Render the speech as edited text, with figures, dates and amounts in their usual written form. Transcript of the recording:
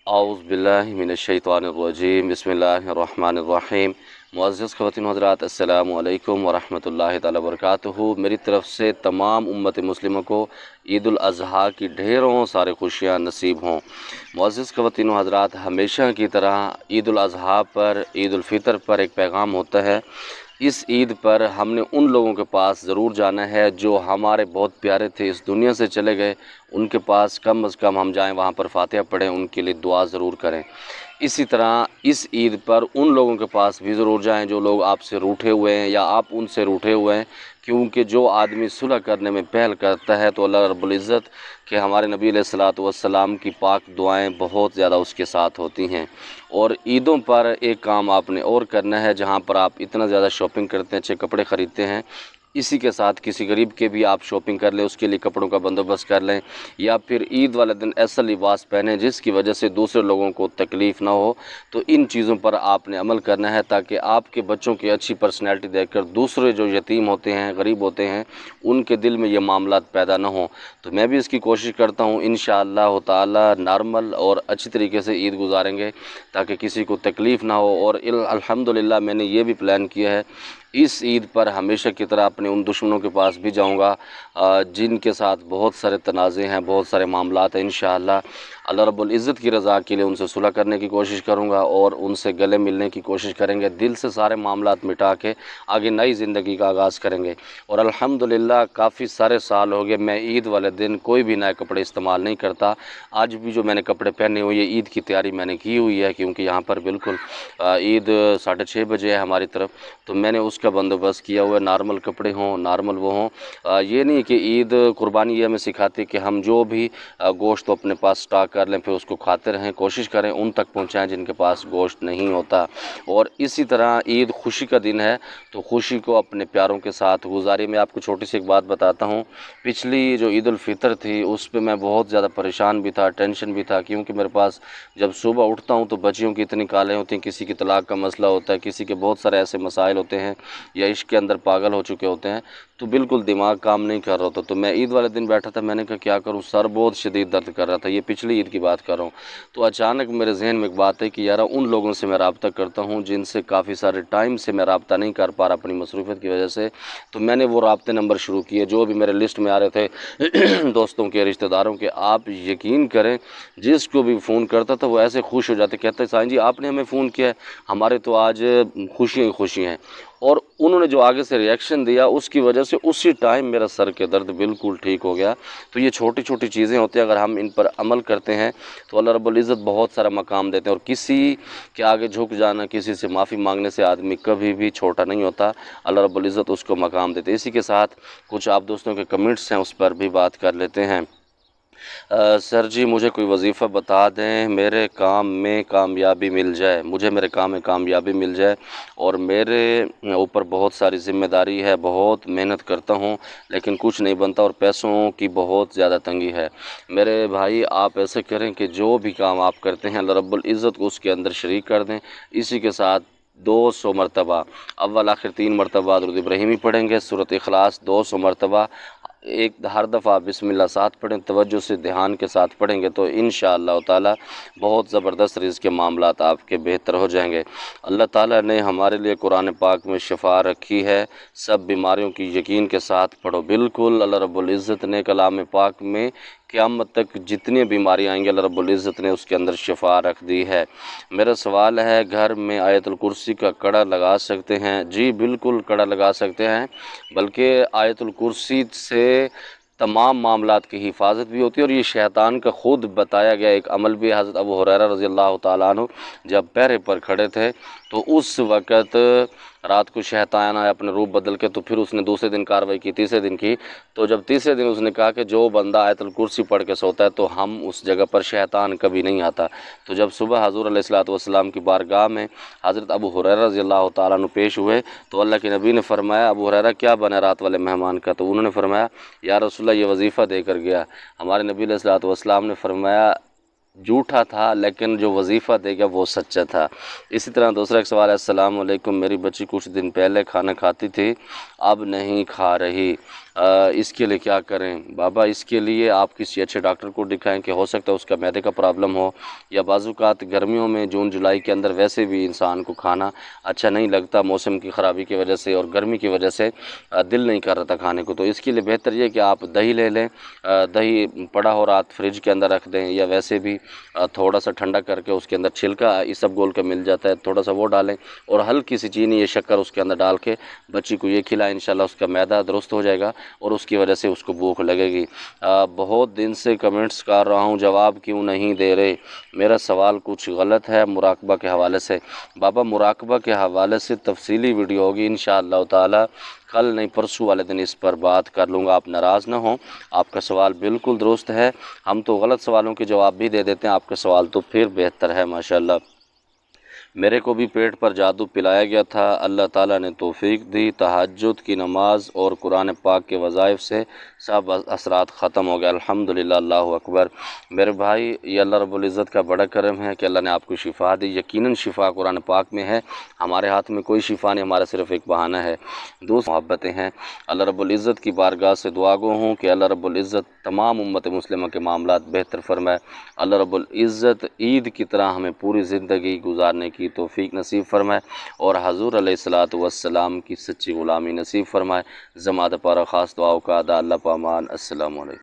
आऊज़ु बिल्लाहि मिनश्शैतानिर्रजीम बिस्मिल्लाहिर्रहमानिर्रहीम। मुअज़्ज़ज़ ख़वातीन व हज़रात, अस्सलामु अलैकुम व रहमतुल्लाहि तआला व बरकातुहू। मेरी तरफ़ से तमाम उम्मत मुस्लिमों को ईद उल अज़हा की ढेरों सारी खुशियाँ नसीब हों। मुअज़्ज़ज़ ख़वातीन व हज़रात, हमेशा की तरह ईद उल अज़हा पर, ईद उल फ़ितर पर एक पैगाम होता है। इस ईद पर हमने उन लोगों के पास ज़रूर जाना है जो हमारे बहुत प्यारे थे, इस दुनिया से चले गए। उनके पास कम अज़ कम हम जाएं, वहाँ पर फ़ातिहा पढ़ें, उनके लिए दुआ ज़रूर करें। इसी तरह इस ईद पर उन लोगों के पास भी ज़रूर जाएं जो लोग आपसे रूठे हुए हैं या आप उनसे रूठे हुए हैं, क्योंकि जो आदमी सुलह करने में पहल करता है तो अल्लाह रब्बुल इज़्ज़त के हमारे नबी अलैहिस्सलातु वस्सलाम की पाक दुआएं बहुत ज़्यादा उसके साथ होती हैं। और ईदों पर एक काम आपने और करना है, जहाँ पर आप इतना ज़्यादा शॉपिंग करते हैं, अच्छे कपड़े ख़रीदते हैं, इसी के साथ किसी गरीब के भी आप शॉपिंग कर लें, उसके लिए कपड़ों का बंदोबस्त कर लें, या फिर ईद वाले दिन ऐसा लिबास पहने जिसकी वजह से दूसरे लोगों को तकलीफ़ ना हो। तो इन चीज़ों पर आपने अमल करना है ताकि आपके बच्चों की अच्छी पर्सनैलिटी देखकर दूसरे जो यतीम होते हैं, गरीब होते हैं, उनके दिल में ये मामलात पैदा ना हो। तो मैं भी इसकी कोशिश करता हूँ, इंशाअल्लाह ताला नॉर्मल और अच्छी तरीके से ईद गुजारेंगे ताकि किसी को तकलीफ़ ना हो। और अल्हम्दुलिल्लाह मैंने ये भी प्लान किया है, इस ईद पर हमेशा की तरह अपने उन दुश्मनों के पास भी जाऊंगा जिनके साथ बहुत सारे तनाज़े हैं, बहुत सारे मामलात हैं। इंशाअल्लाह अल्लाह रब्बुल इज़्ज़त की रज़ा के लिए उनसे सुलह करने की कोशिश करूंगा और उनसे गले मिलने की कोशिश करेंगे। दिल से सारे मामलात मिटा के आगे नई ज़िंदगी का आगाज़ करेंगे। और अल्हम्दुलिल्लाह काफ़ी सारे साल हो गए मैं ईद वाले दिन कोई भी नए कपड़े इस्तेमाल नहीं करता। आज भी जो मैंने कपड़े पहने हुए, ये ईद की तैयारी मैंने की हुई है, क्योंकि यहाँ पर बिल्कुल ईद 6:30 बजे है हमारी तरफ, तो मैंने उसका बंदोबस्त किया हुआ है। नॉर्मल कपड़े हों, नॉर्मल वो हों। ये नहीं कि ईद कुर्बानी ये हमें सिखाती कि हम जो भी गोश्त अपने पास स्टॉक कर लें फिर उसको खाते रहें। कोशिश करें उन तक पहुंचाएं जिनके पास गोश्त नहीं होता। और इसी तरह ईद खुशी का दिन है, तो खुशी को अपने प्यारों के साथ गुजारिए। मैं आपको छोटी सी एक बात बताता हूँ। पिछली जो ईद उल फ़ितर थी उस पर मैं बहुत ज़्यादा परेशान भी था, टेंशन भी था, क्योंकि मेरे पास जब सुबह उठता हूँ तो बच्चियों की इतनी कालें होती हैं, किसी की तलाक का मसला होता है, किसी के बहुत सारे ऐसे मसाइल होते हैं या इश्क के अंदर पागल हो चुके होते हैं, तो बिल्कुल दिमाग काम नहीं कर रहा होता। तो मैं ईद वाले दिन बैठा था, मैंने कहा क्या करूं, सर बहुत शदीद दर्द कर रहा था। ये पिछली ईद की बात कर रहा हूं। तो अचानक मेरे जहन में एक बात है कि यार उन लोगों से मैं रब्ता करता हूं जिनसे काफ़ी सारे टाइम से मैं रब्ता नहीं कर पा रहा अपनी मसरूफियत की वजह से। तो मैंने वो रब्ते नंबर शुरू किए जो भी मेरे लिस्ट में आ रहे थे दोस्तों के, रिश्तेदारों के। आप यकीन करें जिसको भी फ़ोन करता था वो ऐसे खुश हो जाते, कहते साईं जी आपने हमें फ़ोन किया है, हमारे तो आज खुशियाँ ही खुशी हैं। और उन्होंने जो आगे से रिएक्शन दिया उसकी वजह से उसी टाइम मेरा सर के दर्द बिल्कुल ठीक हो गया। तो ये छोटी छोटी चीज़ें होती हैं, अगर हम इन पर अमल करते हैं तो अल्लाह रब्बुल इज़्ज़त बहुत सारा मकाम देते हैं। और किसी के आगे झुक जाना, किसी से माफ़ी मांगने से आदमी कभी भी छोटा नहीं होता, अल्लाह रब्बुल इज़्ज़त उसको मकाम देते हैं। इसी के साथ कुछ आप दोस्तों के कमेंट्स हैं उस पर भी बात कर लेते हैं। सर जी मुझे कोई वजीफ़ा बता दें, मेरे काम में कामयाबी मिल जाए, मुझे मेरे काम में कामयाबी मिल जाए। और मेरे ऊपर बहुत सारी ज़िम्मेदारी है, बहुत मेहनत करता हूँ लेकिन कुछ नहीं बनता और पैसों की बहुत ज़्यादा तंगी है। मेरे भाई आप ऐसे करें कि जो भी काम आप करते हैं अल्लाह रब्बुल इज़्ज़त को उसके अंदर शरीक कर दें। इसी के साथ 200 मरतबा अव्वल आखिर 3 मरतबा दुरूद इब्राहिमी पढ़ेंगे, सूरत इखलास 200 मरतबा, एक हर दफ़ा बिस्मिल्लाह साथ पढ़ें, तवज्जो से ध्यान के साथ पढ़ेंगे तो इंशाअल्लाह ताला बहुत ज़बरदस्त रिज़्क़ के मामलात आपके बेहतर हो जाएंगे। अल्लाह ताला ने हमारे लिए कुरान पाक में शिफा रखी है, सब बीमारियों की यकीन के साथ पढ़ो। बिल्कुल अल्लाह रब्बुल इज़्ज़त ने कलाम पाक में क़यामत तक जितनी बीमारियाँ आएंगी अल्लाह रब्बुल इज़्ज़त ने उसके अंदर शिफा रख दी है। मेरा सवाल है, घर में आयतुल कुर्सी का कड़ा लगा सकते हैं? जी बिल्कुल कड़ा लगा सकते हैं, बल्कि आयतुल कुर्सी से तमाम मामलात की हिफाजत भी होती है। और ये शैतान का ख़ुद बताया गया एक अमल भी है। हज़रत अबू हुरैरा रज़ी अल्लाह ताला अन्हु जब पैरे पर खड़े थे तो उस वक़्त रात को शैतान आया अपने रूप बदल के, तो फिर उसने दूसरे दिन कार्रवाई की, तीसरे दिन की। तो जब तीसरे दिन उसने कहा कि जो बंदा आयतुल कुर्सी पढ़ के सोता है तो हम उस जगह पर शैतान कभी नहीं आता। तो जब सुबह हज़ूर अलैहिस्सलातु वस्सलाम की बारगाह में हज़रत अबू हुरैरा रज़ी अल्लाह ताला अन्हु पेश हुए तो अल्लाह के नबी ने फरमाया, अबू हुरैरा क्या बना रात वाले मेहमान का? तो उन्होंने फरमाया, या रसूलल्लाह ये वजीफ़ा देकर गया। हमारे नबी अलैहिस्सलातु वस्सलाम ने फरमाया झूठा था लेकिन जो वजीफ़ा देगा वो सच्चा था। इसी तरह दूसरा एक सवाल है, अस्सलाम वालेकुम, मेरी बच्ची कुछ दिन पहले खाना खाती थी अब नहीं खा रही, اس کے لیے کیا کریں بابا؟ اس کے لیے آپ کسی اچھے ڈاکٹر کو دکھائیں کہ ہو سکتا ہے اس کا معدے کا پرابلم ہو، یا بعض اوقات گرمیوں میں جون جولائی کے اندر ویسے بھی انسان کو کھانا اچھا نہیں لگتا، موسم کی خرابی کی وجہ سے اور گرمی کی وجہ سے دل نہیں کر رہا تھا کھانے کو، تو اس کے لیے بہتر یہ کہ آپ دہی لے لیں، دہی پڑا ہو رات فریج کے اندر رکھ دیں، یا ویسے بھی تھوڑا سا ٹھنڈا کر کے اس کے اندر چھلکا اسب گول کا مل جاتا ہے، تھوڑا سا وہ ڈالیں اور ہلکی سی چینی یا شکر اس کے اندر ڈال کے بچی کو یہ کھلائیں، انشاءاللہ اس کا معدہ درست ہو جائے گا اور اس کی وجہ سے اس کو بھوک لگے گی۔ بہت دن سے کمنٹس کر رہا ہوں، جواب کیوں نہیں دے رہے؟ میرا سوال کچھ غلط ہے مراقبہ کے حوالے سے؟ بابا مراقبہ کے حوالے سے تفصیلی ویڈیو ہوگی انشاءاللہ تعالی، کل نہیں پرسوں والے دن اس پر بات کر لوں گا، آپ ناراض نہ ہوں، آپ کا سوال بالکل درست ہے، ہم تو غلط سوالوں کے جواب بھی دے دیتے ہیں، آپ کا سوال تو پھر بہتر ہے ماشاءاللہ۔ میرے کو بھی پیٹ پر جادو پلایا گیا تھا، اللہ تعالیٰ نے توفیق دی، تہجد کی نماز اور قرآن پاک کے وظائف سے سب اثرات ختم ہو گیا، الحمدللہ، اللہ اکبر۔ میرے بھائی یہ اللہ رب العزت کا بڑا کرم ہے کہ اللہ نے آپ کو شفا دی، یقیناً شفا قرآن پاک میں ہے، ہمارے ہاتھ میں کوئی شفا نہیں، ہمارا صرف ایک بہانہ ہے، دوسری محبتیں ہیں۔ اللہ رب العزت کی بارگاہ سے دعا گو ہوں کہ اللہ رب العزت تمام امت مسلمہ کے معاملات بہتر فرمائے، اللہ رب العزت عید کی طرح ہمیں پوری زندگی گزارنے کی توفیق نصیب فرمائے اور حضور علیہ الصلاۃ والسلام کی سچی غلامی نصیب فرمائے۔ زمادہ پارا خاص دعاؤں کا ادا اللہ پامان۔ السلام علیکم۔